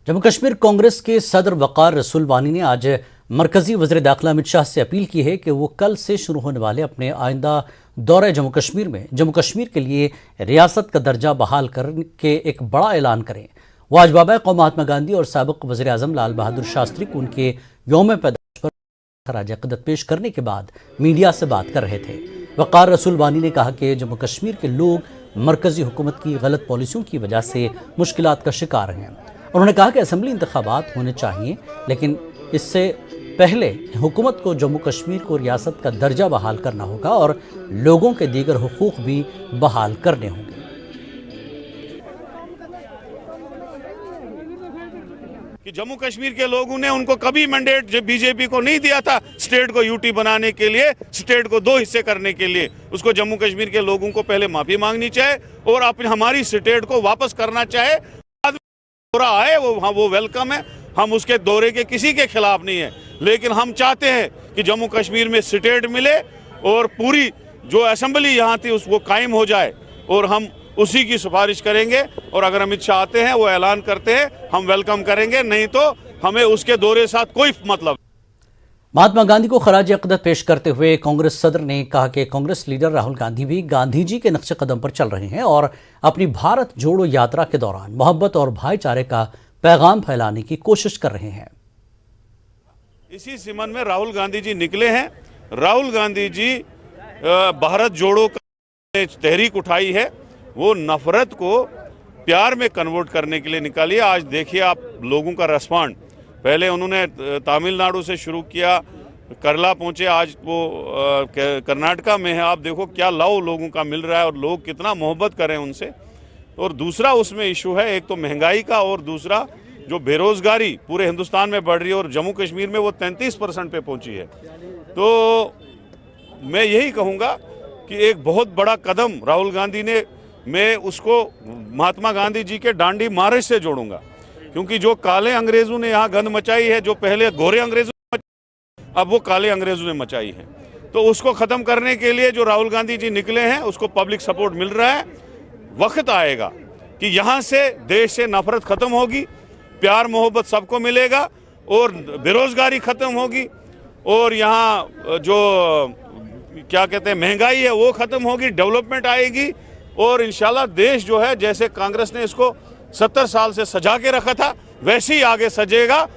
जम्मू कश्मीर कांग्रेस के सदर वकार रसूल वानी ने आज मरकजी वज़ीर दाखिला अमित शाह से अपील की है कि वो कल से शुरू होने वाले अपने आइंदा दौरे जम्मू कश्मीर में जम्मू कश्मीर के लिए रियासत का दर्जा बहाल करने के एक बड़ा ऐलान करें। वो आज बाबा कौम महात्मा गांधी और साबिक़ वज़ीर आज़म लाल बहादुर शास्त्री को उनके यौम पैदाइश पर खराज अक़ीदत पेश करने के बाद मीडिया से बात कर रहे थे। वकार रसूल वानी ने कहा कि जम्मू कश्मीर के लोग मरकजी हुकूमत की गलत पॉलिसियों की वजह से मुश्किलात का शिकार हैं। उन्होंने कहा कि असेंबली इंतखाबात होने चाहिए, लेकिन इससे पहले हुकूमत को जम्मू कश्मीर को रियासत का दर्जा बहाल करना होगा और लोगों के दीगर हुकूक भी बहाल करने होंगे। कि जम्मू कश्मीर के लोगों ने उनको कभी मैंडेट बीजेपी को नहीं दिया था स्टेट को यूटी बनाने के लिए, स्टेट को 2 हिस्से करने के लिए। उसको जम्मू कश्मीर के लोगों को पहले माफी मांगनी चाहिए और अपनी हमारी स्टेट को वापस करना चाहे। दौरा आए वो वेलकम है, हम उसके दौरे के किसी के खिलाफ नहीं है, लेकिन हम चाहते हैं कि जम्मू कश्मीर में स्टेट मिले और पूरी जो असेंबली यहाँ थी वो कायम हो जाए और हम उसी की सिफारिश करेंगे। और अगर अमित शाह आते हैं, वो ऐलान करते हैं, हम वेलकम करेंगे, नहीं तो हमें उसके दौरे साथ कोई मतलब। महात्मा गांधी को खराज अक़ीदत पेश करते हुए कांग्रेस सदर ने कहा कि कांग्रेस लीडर राहुल गांधी भी गांधी जी के नक्शे कदम पर चल रहे हैं और अपनी भारत जोड़ो यात्रा के दौरान मोहब्बत और भाईचारे का पैगाम फैलाने की कोशिश कर रहे हैं। इसी सिमन में राहुल गांधी जी निकले हैं। राहुल गांधी जी भारत जोड़ो का तहरीक उठाई है, वो नफरत को प्यार में कन्वर्ट करने के लिए निकाली है। आज देखिए आप लोगों का रेस्पॉन्ड, पहले उन्होंने तमिलनाडु से शुरू किया, केरला पहुंचे, आज वो कर्नाटका में है। आप देखो क्या लव लोगों का मिल रहा है और लोग कितना मोहब्बत करें उनसे। और दूसरा उसमें इशू है, एक तो महंगाई का और दूसरा जो बेरोजगारी पूरे हिंदुस्तान में बढ़ रही है और जम्मू कश्मीर में वो 33% पे पहुंची है। तो मैं यही कहूँगा कि एक बहुत बड़ा कदम राहुल गांधी ने, मैं उसको महात्मा गांधी जी के डांडी मार्च से जोड़ूंगा, क्योंकि जो काले अंग्रेजों ने यहाँ गंद मचाई है, जो पहले गोरे अंग्रेजों ने अब वो काले अंग्रेजों ने मचाई है, तो उसको ख़त्म करने के लिए जो राहुल गांधी जी निकले हैं उसको पब्लिक सपोर्ट मिल रहा है। वक्त आएगा कि यहाँ से देश से नफरत ख़त्म होगी, प्यार मोहब्बत सबको मिलेगा और बेरोजगारी ख़त्म होगी और यहाँ जो क्या कहते हैं महंगाई है वो ख़त्म होगी, डेवलपमेंट आएगी और इंशाल्लाह देश जो है जैसे कांग्रेस ने इसको 70 साल से सजा के रखा था वैसे ही आगे सजेगा।